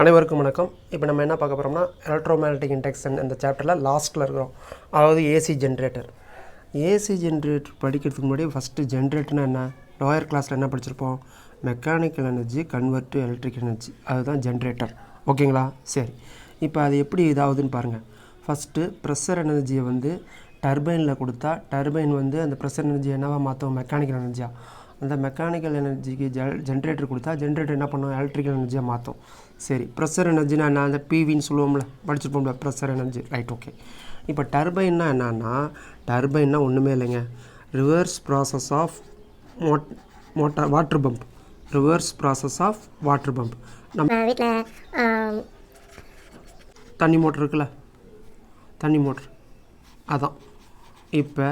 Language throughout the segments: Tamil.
அனைவருக்கும் வணக்கம். இப்போ நம்ம என்ன பார்க்க போகிறோம்னா எலக்ட்ரோமேக்னெட்டிக் இண்டக்ஷன் இந்த சாப்டரில் லாஸ்ட்டில் இருக்கிறோம். அதாவது ஏசி ஜென்ரேட்டர் படிக்கிறதுக்கு முன்னாடி ஃபஸ்ட்டு ஜென்ரேட்டர்னா என்ன, லோயர் கிளாஸில் என்ன படிச்சிருப்போம், mechanical energy convert to electrical energy, அதுதான் ஜென்ரேட்டர். ஓகேங்களா? சரி, இப்போ அது எப்படி இதாகுதுன்னு பாருங்கள். ஃபஸ்ட்டு ப்ரெஷர் எனர்ஜியை வந்து டர்பைனில் கொடுத்தா டர்பைன் வந்து அந்த ப்ரெஷர் எனர்ஜி என்னவா மாற்றும், மெக்கானிக்கல் எனர்ஜியாக. அந்த மெக்கானிக்கல் எனர்ஜிக்கு ஜென்ரேட்டர் கொடுத்தா ஜென்ரேட்டர் என்ன பண்ணும், எலக்ட்ரிக்கல் எனர்ஜியாக மாற்றும். சரி, ப்ரெஷர் எனர்ஜினா என்ன, அந்த பிவின்னு சொல்லுவோம்ல, படிச்சிருப்போம்ல, ப்ரெஷர் எனர்ஜி. Right, okay. இப்போ டர்பைன்னா என்னன்னா, டர்பைன்னா ஒன்றுமே இல்லைங்க, reverse process of water pump. Reverse process of water pump. நம்ம வீட்டில் தண்ணி மோட்ரு இருக்குல்ல, தண்ணி மோட்ரு அதான். இப்போ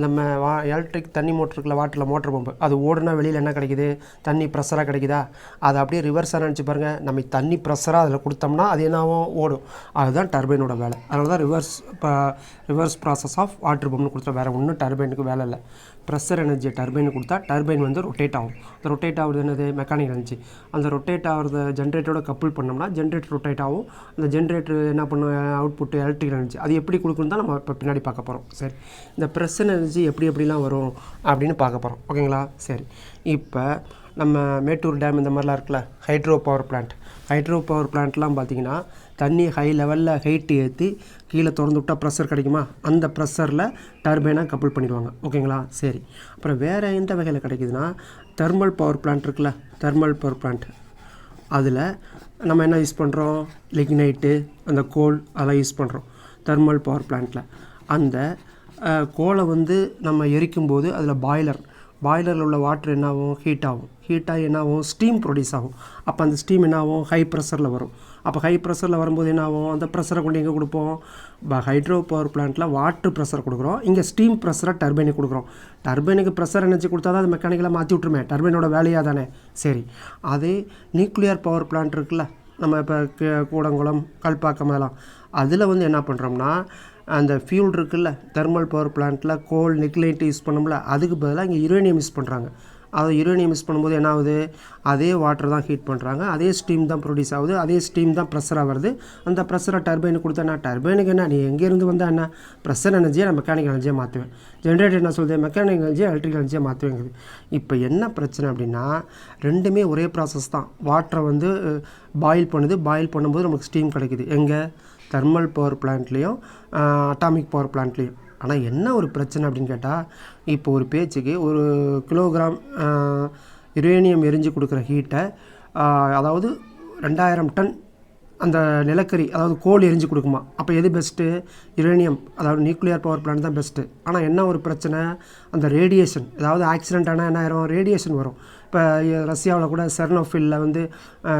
நம்ம எலக்ட்ரிக் தண்ணி மோட்ரு இருக்குல்ல, வாட்டரில் மோட்ரு பம்பு, அது ஓடுனா வெளியில் என்ன கிடைக்குது, தண்ணி ப்ரெஷராக கிடைக்குதா. அதை அப்படியே ரிவர்ஸாக நினச்சி பாருங்கள், நம்ம தண்ணி ப்ரெஷராக அதில் கொடுத்தோம்னா அது என்னாவும் ஓடும். அதுதான் டர்பைனோட வேலை. அதனால தான் ரிவர்ஸ் ப்ராசஸ் ஆஃப் வாட்டர் பம்ப்னு கொடுத்தா, வேறு ஒன்றும் டர்பைனுக்கு வேலை இல்லை. ப்ரெஷர் எனர்ஜியை டர்பைனு கொடுத்தா டர்பைன் வந்து ரொட்டேட் ஆகும். அந்த ரொட்டேட் ஆகுது என்னது, மெக்கானிக்கல் எனர்ஜி. அந்த ரொட்டேட் ஆகிறத ஜென்ரேட்டரோட கப்புள் பண்ணோம்னா ஜென்ரேட்டர் ரொட்டேட் ஆகும். அந்த ஜென்ரேட்டர் என்ன பண்ணும், அவுட்புட் எலக்ட்ரிக்கல் எனர்ஜி. அது எப்படி கொடுக்குன்னு தான் நம்ம இப்போ பின்னாடி பார்க்க போகிறோம். சரி, இந்த ப்ரெஷர் எனர்ஜி எப்படிலாம் வரும் அப்படின்னு பார்க்க போகிறோம். ஓகேங்களா? சரி, இப்போ நம்ம மேட்டூர் டேம் இந்த மாதிரிலாம் இருக்குல்ல, ஹைட்ரோ பவர் பிளான்ட்லாம் பார்த்திங்கன்னா தண்ணி ஹை லெவலில் ஹைட்டு ஏற்றி கீழே திறந்து விட்டால் ப்ரெஷர் கிடைக்குமா, அந்த ப்ரெஷரில் டர்பைனாக கப்புள் பண்ணிடுவாங்க. ஓகேங்களா? சரி, அப்புறம் வேறு எந்த வகையில் கிடைக்குதுன்னா, தெர்மல் பவர் பிளான்ட் இருக்குல்ல, தெர்மல் பவர் பிளான்ட், அதில் நம்ம என்ன யூஸ் பண்ணுறோம், லிக்னைட்டு, அந்த கோல், அதெல்லாம் யூஸ் பண்ணுறோம் தெர்மல் பவர் பிளான்ட்டில். அந்த கோலை வந்து நம்ம எரிக்கும்போது அதில் பாய்லரில் உள்ள வாட்டர் என்ன ஆகும், ஹீட்டாகி என்ன ஆகும், ஸ்டீம் ப்ரொடியூஸ் ஆகும். அப்போ அந்த ஸ்டீம் என்ன ஆகும், ஹை ப்ரெஷரில் வரும். அப்போ ஹை ப்ரெஷரில் வரும்போது என்ன ஆகும், அந்த ப்ரெஷரை கொண்டு எங்கே கொடுப்போம், ஹைட்ரோ பவர் பிளான்ட்டில் வாட்டர் ப்ரெஷர் கொடுக்குறோம், இங்கே ஸ்டீம் ப்ரெஷரை டர்பைனுக்கு கொடுக்குறோம். டர்பைனுக்கு ப்ரெஷர் எனர்ஜி கொடுத்தா தான் அது மெக்கானிக்கலாக மாற்றி விட்டுருமே, டர்பைனோட வேலையாக தானே. சரி, அதே நியூக்ளியர் பவர் பிளான்ட் இருக்குல்ல, நம்ம இப்போ கூடங்குளம், கல்பாக்கம், அதெல்லாம் அதில் வந்து என்ன பண்ணுறோம்னா, அந்த ஃபியூல் இருக்குல்ல, தெர்மல் பவர் பிளான்ட்டில் கோல், நிக்லைட் யூஸ் பண்ணோம்ல, அதுக்கு பதிலாக இங்கே யுரேனியம் யூஸ் பண்ணுறாங்க. அது யுரேனியம் யூஸ் பண்ணும்போது என்ன ஆகுது, அதே வாட்டர் தான் ஹீட் பண்ணுறாங்க, அதே ஸ்டீம் தான் ப்ரொடியூஸ் ஆகுது, அதே ஸ்டீம் தான் ப்ரெஷராக வருது. அந்த ப்ரெஷரை டர்பைனுக்கு கொடுத்தா என்ன, டர்பைனுக்கு என்ன, நீ எங்கேருந்து வந்தால் என்ன, ப்ரெஷர் எனர்ஜியை நான் மெக்கானிக்கல் எனர்ஜியாக மாற்றுவேன். ஜென்ரேட்டர் என்ன சொல்லுது, மெக்கானிக்கல் எனர்ஜியை எலக்ட்ரிக்கல் எனர்ஜியாக மாற்றுவேங்குது. இப்போ என்ன பிரச்சனை அப்படின்னா, ரெண்டுமே ஒரே ப்ராசஸ் தான். வாட்டரை வந்து பாயில் பண்ணும்போது நமக்கு ஸ்டீம் கிடைக்குது, எங்கே, தெர்மல் பவர் பிளான்ட்லேயும் அட்டாமிக் பவர் பிளான்ட்லேயும். ஆனால் என்ன ஒரு பிரச்சனை அப்படின்னு கேட்டால், இப்போ ஒரு பேச்சுக்கு 1 கிலோகிராம் யுரேனியம் எரிஞ்சு கொடுக்குற ஹீட்டை, அதாவது 2000 டன் அந்த நிலக்கரி, அதாவது கோல் எரிஞ்சு கொடுக்குமா. அப்போ எது பெஸ்ட்டு, யுரேனியம், அதாவது நியூக்ளியர் பவர் பிளான்ட் தான் பெஸ்ட்டு. ஆனால் என்ன ஒரு பிரச்சனை, அந்த ரேடியேஷன், அதாவது ஆக்சிடென்ட் ஆனால் என்ன ஆயிரும், ரேடியேஷன் வரும். இப்போ ரஷ்யாவில் கூட செர்னோஃபில்லில் வந்து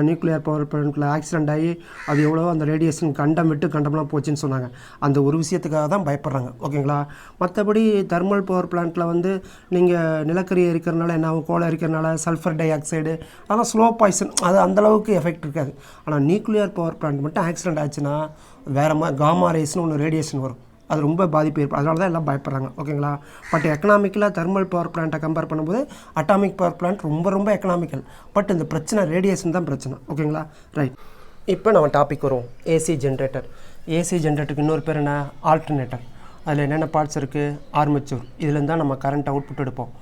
நியூக்ளியர் பவர் பிளான்ட்டில் ஆக்சிடென்ட் ஆகி அது எவ்வளோ அந்த ரேடியேஷன் கண்டம்லாம் போச்சுன்னு சொன்னாங்க. அந்த ஒரு விஷயத்துக்காக தான் பயப்படுறாங்க. ஓகேங்களா? மற்றபடி தெர்மல் பவர் பிளான்ட்டில் வந்து நீங்கள் நிலக்கரி எரிக்கிறனால என்ன ஆகும், கோலை எரிக்கிறனால சல்ஃபர் டை ஆக்சைடு, அதெல்லாம் ஸ்லோ பாய்சன், அது அந்தளவுக்கு எஃபெக்ட் இருக்காது. ஆனால் நியூக்ளியர் பவர் பிளான்ட் மட்டும் ஆக்சிடென்ட் ஆச்சுன்னா வேறு மாதிரி காமா ரேஸ்னு ஒன்று ரேடியேஷன் வரும், அது ரொம்ப பாதிப்பு ஏற்படும். அதனால தான் எல்லாம் பயப்படுறாங்க. ஓகேங்களா? பட் எக்கனாமிக்கலாக தெர்மல் பவர் பிளான்ட்டை கம்பேர் பண்ணும்போது அட்டாமிக் பவர் பிளான்ட் ரொம்ப எக்கனாமிக்கல். பட் இந்த பிரச்சனை ரேடியேஷன் தான் பிரச்சனை. ஓகேங்களா? ரைட், இப்போ நம்ம டாபிக் வருவோம், ஏசி ஜென்ரேட்டர். ஏசி ஜென்ரேட்டருக்கு இன்னொரு பேர் என்ன, ஆல்டர்னேட்டர். அதில் என்னென்ன பார்ட்ஸ் இருக்குது, ஆர்மேச்சர், இதுலேருந்து தான் நம்ம கரண்ட் அவுட்புட் எடுப்போம்.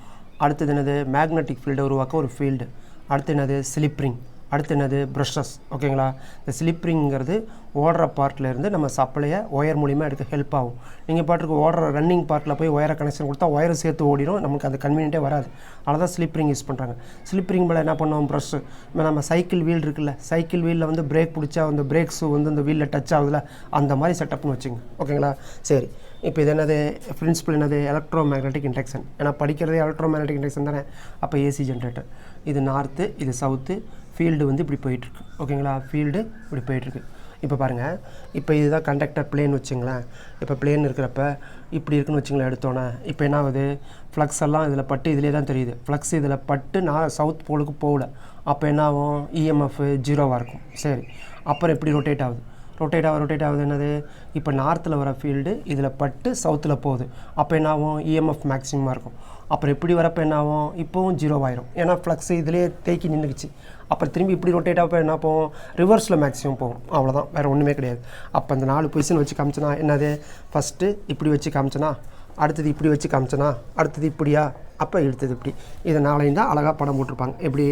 அடுத்தது என்னது, மேக்னெட்டிக் ஃபீல்டை உருவாக்க ஒரு ஃபீல்டு. அடுத்து என்னது, ஸ்லிப் ரிங். அடுத்து என்னது, ப்ரஷஸ். ஓகேங்களா? இந்த ஸ்லிப் ரிங்கிறது ஓடுற பார்ட்லேருந்து நம்ம சப்ளையை ஒயர் மூலிமா எடுக்க ஹெல்ப் ஆகும். நீங்கள் பாட்டுக்கு ஓடுற ரன்னிங் பார்ட்டில் போய் ஒயரை கனெக்ஷன் கொடுத்தா ஒயரை சேர்த்து ஓடிடும், நமக்கு அது கன்வீனியன்ட்டே வராது. அதனால் தான் ஸ்லிப் ரிங் யூஸ் பண்ணுறாங்க. ஸ்லிப் ரிங் மேலே என்ன பண்ணுவோம், ப்ரஷ்ஷு. இப்போ நம்ம சைக்கிள் வீல் இருக்குல்ல, சைக்கிள் வீலில் வந்து பிரேக் பிடிச்சா அந்த பிரேக்ஸு வந்து அந்த வீலில் டச் ஆகுதுல, அந்த மாதிரி செட்டப்னு வச்சுங்க. ஓகேங்களா? சரி, இப்போ இது என்னது, பிரின்சிபல் என்னது, எலக்ட்ரோ மேக்னெட்டிக் இண்டக்ஷன். ஏன்னா படிக்கிறதே எலக்ட்ரோ மேக்னெட்டிக் இண்டக்ஷன் தானே. அப்போ ஏசி ஜென்ரேட்டர், இது நார்த்து, இது சவுத்து, ஃபீல்டு வந்து இப்படி போயிட்டுருக்கு. ஓகேங்களா? ஃபீல்டு இப்படி போயிட்டுருக்கு. இப்போ பாருங்கள், இப்போ இதுதான் கண்டக்டர் பிளேன் வச்சுங்களேன். இப்போ பிளேன் இருக்கிறப்ப இப்படி இருக்குன்னு வச்சுங்களேன் எடுத்தோன்னே. இப்போ என்ன ஆகுது, ஃப்ளக்ஸ் எல்லாம் இதில் பட்டு இதிலே தான் தெரியுது. ஃப்ளக்ஸ் இதில் பட்டு நான் சவுத் போலுக்கு போகல. அப்போ என்ன ஆகும், இஎம்எஃப் 0வாக இருக்கும். சரி, அப்புறம் எப்படி ரொட்டேட் ஆகுது, ரொட்டேட் ஆகுது என்னது இப்போ நார்த்தில் வர ஃபீல்டு இதில் பட்டு சவுத்தில் போகுது அப்போ என்ன ஆகும் இஎம்எஃப் மேக்ஸிமமாக இருக்கும் அப்புறம் இப்படி வரப்போ என்ன ஆகும் இப்போவும் 0 ஆயிரும் ஏன்னா ஃப்ளக்ஸ் இதிலே தேக்கி நின்றுக்குச்சு அப்புறம் திரும்பி இப்படி ரொட்டேட் ஆகப்போ என்ன போகும் ரிவர்ஸில் மேக்ஸிமம் போகும் அவ்வளோதான் வேறு ஒன்றுமே கிடையாது அப்போ அந்த 4 பொசிஷன் வச்சு காமிச்சனா என்னது ஃபஸ்ட்டு இப்படி வச்சு காமிச்சனா அடுத்தது இப்படி வச்சு காமிச்சனா அடுத்தது இப்படியா அப்போ எடுத்தது இப்படி இதை 4 தான் அழகாக படம் போட்டிருப்பாங்க எப்படி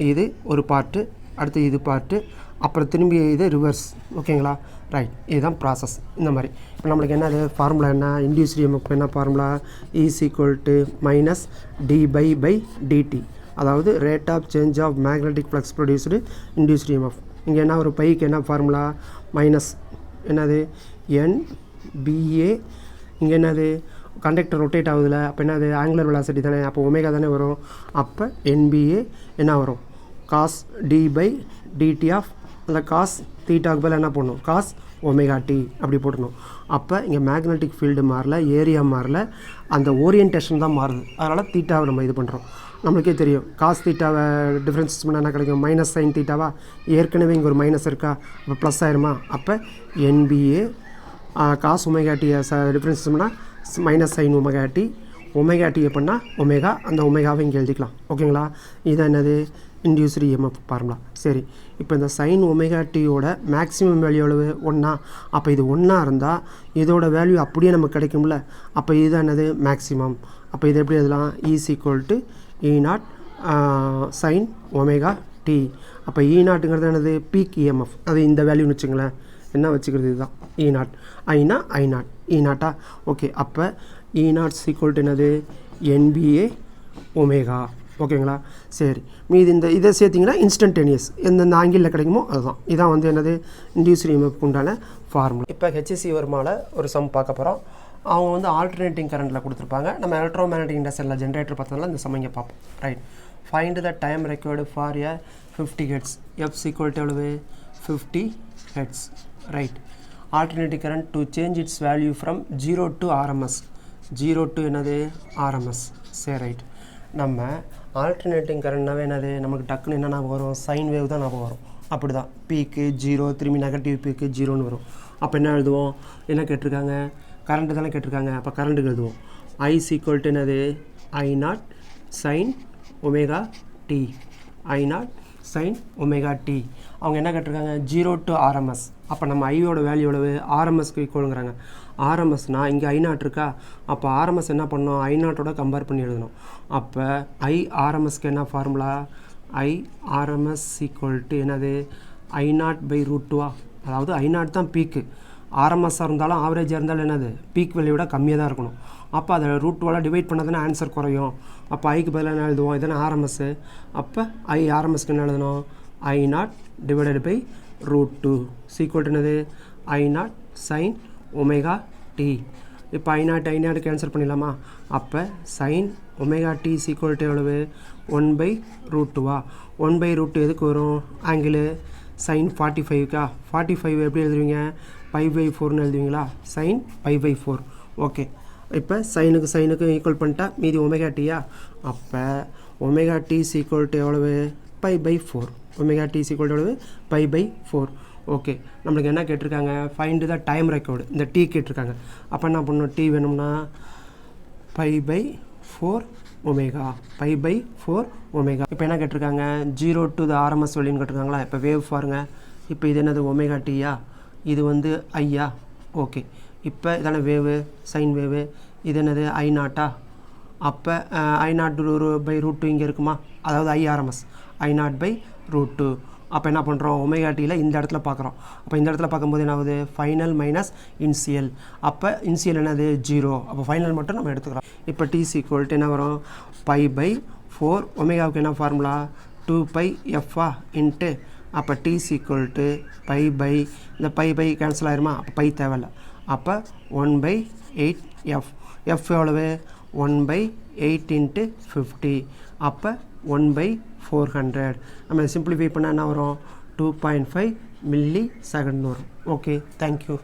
இது ஒரு பார்ட்டு அடுத்து இது பார்ட்டு அப்புறம் திரும்பி இது ரிவர்ஸ் ஓகேங்களா ரைட் இதுதான் ப்ராசஸ் இந்த மாதிரி இப்போ நம்மளுக்கு என்னது ஃபார்முலா என்ன இன்டியூஸ்டு இஎம்எஃப் என்ன formula is equal to minus dy dt அதாவது rate of change of magnetic flux produced induced EMF இங்கே என்ன ஒரு பைக்கு என்ன ஃபார்முலா மைனஸ் என்னது NBA இங்கே என்னது கண்டக்டர் ரொட்டேட் ஆகுதுல அப்போ என்னது ஆங்குலர் வெலாசிட்டி தானே அப்போ ஒமேகா தானே வரும் அப்போ NBA என்ன வரும் காஸ் d/dt ஆஃப் அந்த காஸ் தீட்டாவுக்கு பதில் என்ன பண்ணணும் காஸ் ஒமேகா டி அப்படி போட்டணும் அப்போ இங்கே மேக்னெட்டிக் ஃபீல்டு மாறல ஏரியா மாறல அந்த ஓரியன்டேஷன் தான் மாறுது அதனால் தீட்டாவை நம்ம இது பண்ணுறோம் நம்மளுக்கே தெரியும் காஸ் தீட்டாவை டிஃப்ரென்ஸ் பண்ணால் என்ன கிடைக்கும் மைனஸ் சைன் தீட்டாவா ஏற்கனவே இங்கே ஒரு மைனஸ் இருக்கா அப்போ ப்ளஸ் ஆயிருமா அப்போ NBA cos omega t difference பண்ணால் minus sign omega t omega t பண்ணால் ஒமேகா அந்த ஒமேகாவை இங்கே எழுதிக்கலாம் ஓகேங்களா இதுதான் என்னது இன்டியூஸ்டு இஎம்எஃப் ஃபார்முலா சரி இப்போ இந்த சைன் ஒமேகா டியோட மேக்ஸிமம் வேல்யூ எவ்வளவு 1 அப்போ இது 1 இருந்தால் இதோட வேல்யூ அப்படியே நமக்கு கிடைக்கும்ல அப்போ இதுதான் என்னது மேக்ஸிமம் அப்போ இது எப்படி எழுதலாம் is equal to E0 sine omega t அப்போ E0ங்கிறது என்னது பீக் இஎம்எஃப் அது இந்த வேல்யூன்னு வச்சுங்களேன் என்ன வச்சுக்கிறது இதுதான் E0 Aina I0 E0 okay அப்போ E0 ஈக்குவல் டு என்னது NBA ஒமேகா ஓகேங்களா சரி மீது இந்த இதை சேர்த்திங்கன்னா இன்ஸ்டன்டேனியஸ் எந்தெந்த ஆங்கிளில் கிடைக்குமோ அதுதான் இதான் வந்து என்னது இன்டியூஸ்டு இஎம்எஃப்க்கு உண்டான ஃபார்முலா இப்போ ஹெச்எஸ்சி வருமால ஒரு சம் பார்க்க போகிறோம் அவங்க வந்து ஆல்டர்னேட்டிங் கரண்ட்டில் கொடுத்துருப்பாங்க நம்ம எலக்ட்ரோமேக்னெட்டிக் இண்டஸ்ட்ரியலில் ஜென்ரேட்டர் பார்த்ததுனால இந்த சம் இங்கே பார்ப்போம் right find the time required for a 50 hertz F equal to எவ்வளவு 50 hertz right alternating current to change it's value from 0 to RMS 0 to என்னது RMS சரி ரைட் நம்ம ஆல்டர்னேட்டிங் கரண்ட்னாவே என்னது நமக்கு டக்குன்னு என்ன ஞாபகம் வரும் சைன் வேவ் தான் ஞாபகம் வரும் அப்படி தான் பீக்கு 0 திரும்பி நெகட்டிவ் பீக்கு 0ன்னு வரும் அப்போ என்ன எழுதுவோம் என்ன கேட்டிருக்காங்க கரண்ட்டு தானே கேட்டிருக்காங்க அப்போ கரண்ட்டுக்கு எழுதுவோம் I ஈக்குவல் டு என்னது I0 sine omega t I0 sine omega t அவங்க என்ன கேட்டிருக்காங்க 0 to RMS அப்போ நம்ம ஐயோட வேல்யூ எவ்வளவு RMSக்கு ஈக்குவலுங்கிறாங்க RMSனால் இங்கே I0 இருக்கா அப்போ RMS என்ன பண்ணணும் I0ஓட கம்பேர் பண்ணி எழுதணும் அப்போ RMSக்கு என்ன ஃபார்முலா RMS ஈக்குவல் டு என்னது I0/√2 அதாவது I0 தான் பீக்கு RMSஆக இருந்தாலும் ஆவரேஜாக இருந்தாலும் என்னது பீக் வேல்யூ விட கம்மியாக தான் இருக்கணும் அப்போ அதை √2ஆல் டிவைட் பண்ணாதானே ஆன்சர் குறையும் அப்போ ஐக்கு பதிலாக என்ன எழுதுவோம் இதானே RMS அப்போ RMSக்கு என்ன எழுதணும் I0/√2 ஈக்குவல் டு என்னது I0 சைன் ஒமேகா டி இப்போ I0 கேன்சல் பண்ணிடலாமா அப்போ sine omega t equal to எவ்வளவு 1/√2 1/√2 எதுக்கு வரும் ஆங்கிள் சைன் 45க்கா 45 எப்படி எழுதுவீங்க π/4ன்னு எழுதுவீங்களா சைன் π/4 ஓகே இப்போ சைனுக்கு ஈக்குவல் பண்ணிட்டா மீதி ஒமேகா டியா அப்போ ஒமேகா டி ஈக்குவல் டு எவ்வளவு π/4 ஒமேகா டி ஈக்குவல் டு எவ்வளவு π/4 ஓகே நம்மளுக்கு என்ன கேட்டிருக்காங்க ஃபைண்ட் த டைம் ரெக்கார்டு இந்த டி கேட்டிருக்காங்க அப்போ என்ன பண்ணணும் டி வேணும்னா π/4 ஒமேகா π/4 ஒமேகா இப்போ என்ன கேட்டிருக்காங்க 0 to the RMS வேல்யூன்னு கேட்டிருக்காங்களா இப்போ வேவ் பாருங்க இப்போ இது என்னது ஒமேகா டியா இது வந்து ஐயா ஓகே இப்போ இதான வேவு சைன் வேவு இது என்னது I0 அப்போ I0/√2 இங்கே இருக்குமா அதாவது IRMS I0/√2 அப்போ என்ன பண்ணுறோம் ஒமேகா டியில் இந்த இடத்துல பார்க்குறோம் அப்போ இந்த இடத்துல பார்க்கும்போது என்ன ஆகுது ஃபைனல் மைனஸ் இன்சியல் அப்போ இன்சியல் என்னது 0 அப்போ ஃபைனல் மட்டும் நம்ம எடுத்துக்கிறோம் இப்போ டி ஈக்குவல் டு என்ன வரும் π/4 ஒமேகாவுக்கு என்ன ஃபார்முலா 2πf இன்ட்டு அப்போ டி ஈக்குவல் டு இந்த π கேன்சல் ஆயிருமா அப்போ பை தேவையில்லை அப்போ 1/8f எஃப் எவ்வளவு 1/8 இன்ட்டு 50 அப்போ 1/400 நம்ம சிம்பிளிஃபை பண்ணால் என்ன வரும் 2.5 மில்லி செகண்ட் வரும் ஓகே தேங்க்யூ